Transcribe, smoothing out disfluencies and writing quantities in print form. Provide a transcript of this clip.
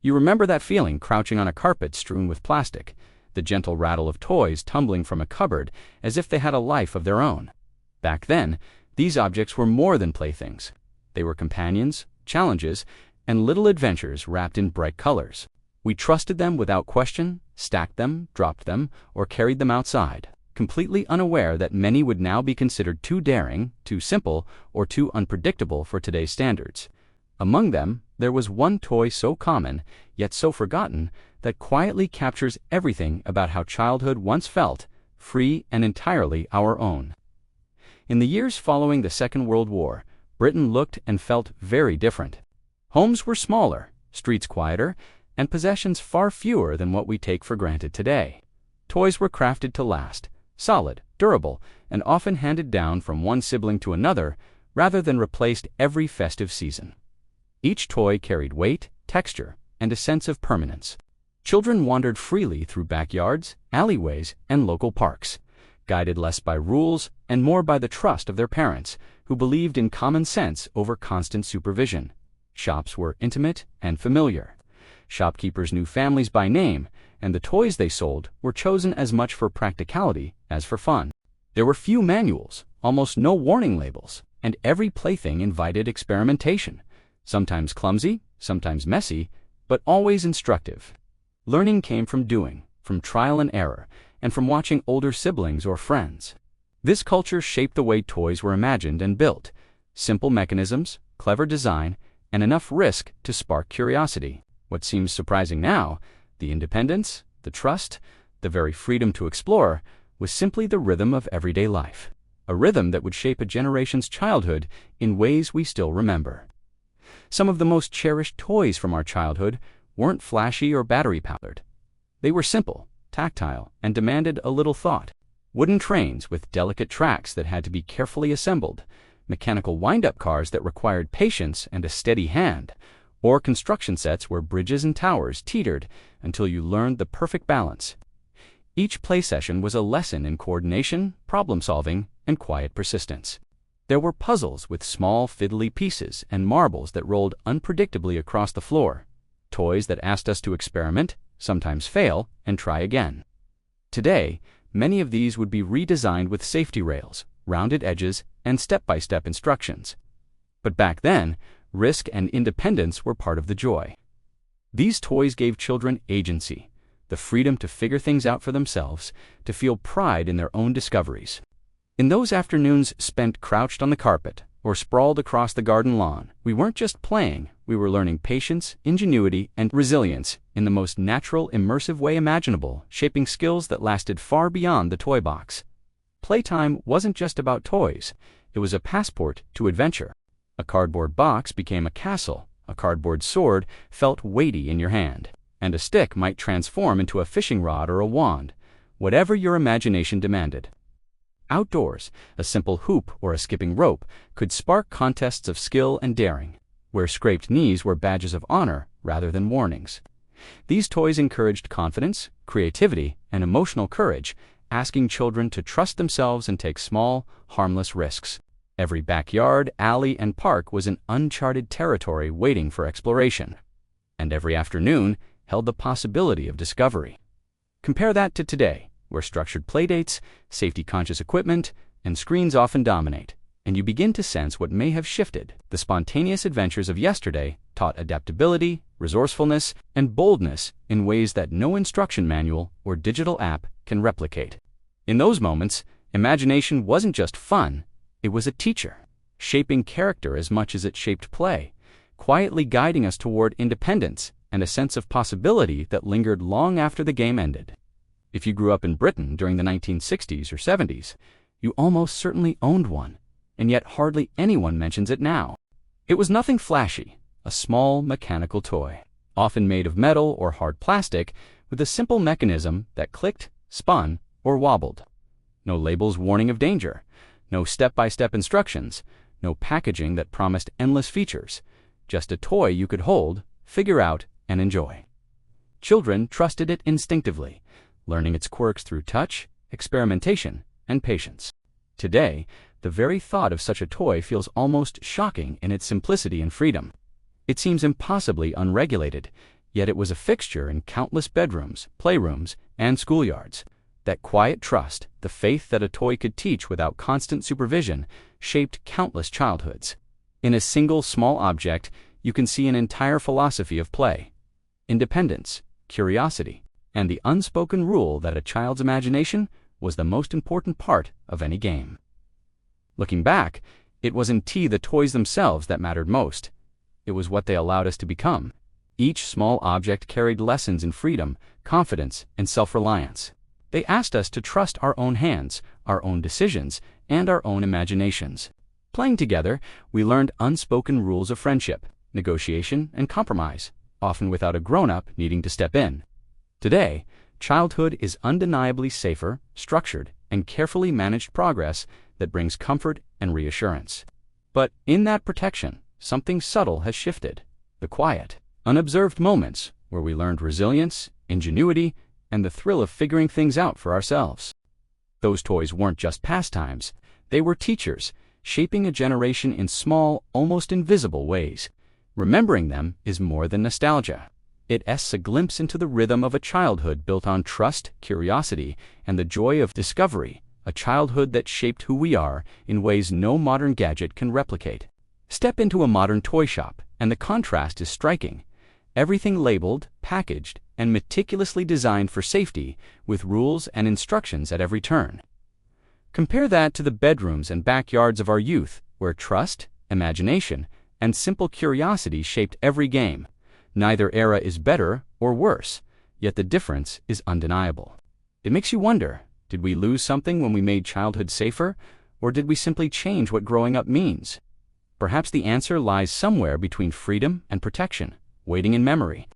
You remember that feeling crouching on a carpet strewn with plastic, the gentle rattle of toys tumbling from a cupboard as if they had a life of their own. Back then, these objects were more than playthings. They were companions, challenges, and little adventures wrapped in bright colors. We trusted them without question, stacked them, dropped them, or carried them outside, completely unaware that many would now be considered too daring, too simple, or too unpredictable for today's standards. Among them, there was one toy so common, yet so forgotten, that quietly captures everything about how childhood once felt, free and entirely our own. In the years following the Second World War, Britain looked and felt very different. Homes were smaller, streets quieter, and possessions far fewer than what we take for granted today. Toys were crafted to last, solid, durable, and often handed down from one sibling to another rather than replaced every festive season. Each toy carried weight, texture, and a sense of permanence. Children wandered freely through backyards, alleyways, and local parks, guided less by rules and more by the trust of their parents, who believed in common sense over constant supervision. Shops were intimate and familiar. Shopkeepers knew families by name, and the toys they sold were chosen as much for practicality as for fun. There were few manuals, almost no warning labels, and every plaything invited experimentation, sometimes clumsy, sometimes messy, but always instructive. Learning came from doing, from trial and error, and from watching older siblings or friends. This culture shaped the way toys were imagined and built: simple mechanisms, clever design, and enough risk to spark curiosity. What seems surprising now, the independence, the trust, the very freedom to explore, was simply the rhythm of everyday life, a rhythm that would shape a generation's childhood in ways we still remember. Some of the most cherished toys from our childhood weren't flashy or battery-powered. They were simple, tactile, and demanded a little thought. Wooden trains with delicate tracks that had to be carefully assembled, mechanical wind-up cars that required patience and a steady hand, or construction sets where bridges and towers teetered until you learned the perfect balance. Each play session was a lesson in coordination, problem-solving, and quiet persistence. There were puzzles with small, fiddly pieces and marbles that rolled unpredictably across the floor, toys that asked us to experiment, sometimes fail, and try again. Today, many of these would be redesigned with safety rails, rounded edges, and step-by-step instructions. But back then, risk and independence were part of the joy. These toys gave children agency, the freedom to figure things out for themselves, to feel pride in their own discoveries. In those afternoons spent crouched on the carpet or sprawled across the garden lawn, we weren't just playing, we were learning patience, ingenuity, and resilience in the most natural, immersive way imaginable, shaping skills that lasted far beyond the toy box. Playtime wasn't just about toys, it was a passport to adventure. A cardboard box became a castle, a cardboard sword felt weighty in your hand, and a stick might transform into a fishing rod or a wand, whatever your imagination demanded. Outdoors, a simple hoop or a skipping rope could spark contests of skill and daring, where scraped knees were badges of honor rather than warnings. These toys encouraged confidence, creativity, and emotional courage, asking children to trust themselves and take small, harmless risks. Every backyard, alley, and park was an uncharted territory waiting for exploration, and every afternoon held the possibility of discovery. Compare that to today, where structured playdates, safety-conscious equipment, and screens often dominate, and you begin to sense what may have shifted. The spontaneous adventures of yesterday taught adaptability, resourcefulness, and boldness in ways that no instruction manual or digital app can replicate. In those moments, imagination wasn't just fun, it was a teacher, shaping character as much as it shaped play, quietly guiding us toward independence and a sense of possibility that lingered long after the game ended. If you grew up in Britain during the 1960s or 70s, you almost certainly owned one, and yet hardly anyone mentions it now. It was nothing flashy, a small mechanical toy, often made of metal or hard plastic, with a simple mechanism that clicked, spun, or wobbled. No labels warning of danger, no step-by-step instructions, no packaging that promised endless features, just a toy you could hold, figure out, and enjoy. Children trusted it instinctively, learning its quirks through touch, experimentation, and patience. Today, the very thought of such a toy feels almost shocking in its simplicity and freedom. It seems impossibly unregulated, Yet it was a fixture in countless bedrooms, playrooms, and schoolyards. That quiet trust, the faith that a toy could teach without constant supervision, shaped countless childhoods. In a single small object, you can see an entire philosophy of play: independence, curiosity, and the unspoken rule that a child's imagination was the most important part of any game. Looking back, it wasn't the toys themselves that mattered most. It was what they allowed us to become. Each small object carried lessons in freedom, confidence, and self-reliance. They asked us to trust our own hands, our own decisions, and our own imaginations. Playing together, we learned unspoken rules of friendship, negotiation, and compromise, often without a grown-up needing to step in. Today, childhood is undeniably safer, structured, and carefully managed progress that brings comfort and reassurance. But in that protection, something subtle has shifted: the quiet, unobserved moments where we learned resilience, ingenuity, and the thrill of figuring things out for ourselves. Those toys weren't just pastimes, they were teachers, shaping a generation in small, almost invisible ways. Remembering them is more than nostalgia. It asks a glimpse into the rhythm of a childhood built on trust, curiosity, and the joy of discovery, a childhood that shaped who we are in ways no modern gadget can replicate. Step into a modern toy shop, and the contrast is striking. Everything labeled, packaged, and meticulously designed for safety, with rules and instructions at every turn. Compare that to the bedrooms and backyards of our youth, where trust, imagination, and simple curiosity shaped every game. Neither era is better or worse, yet the difference is undeniable. It makes you wonder, did we lose something when we made childhood safer, or did we simply change what growing up means? Perhaps the answer lies somewhere between freedom and protection, waiting in memory.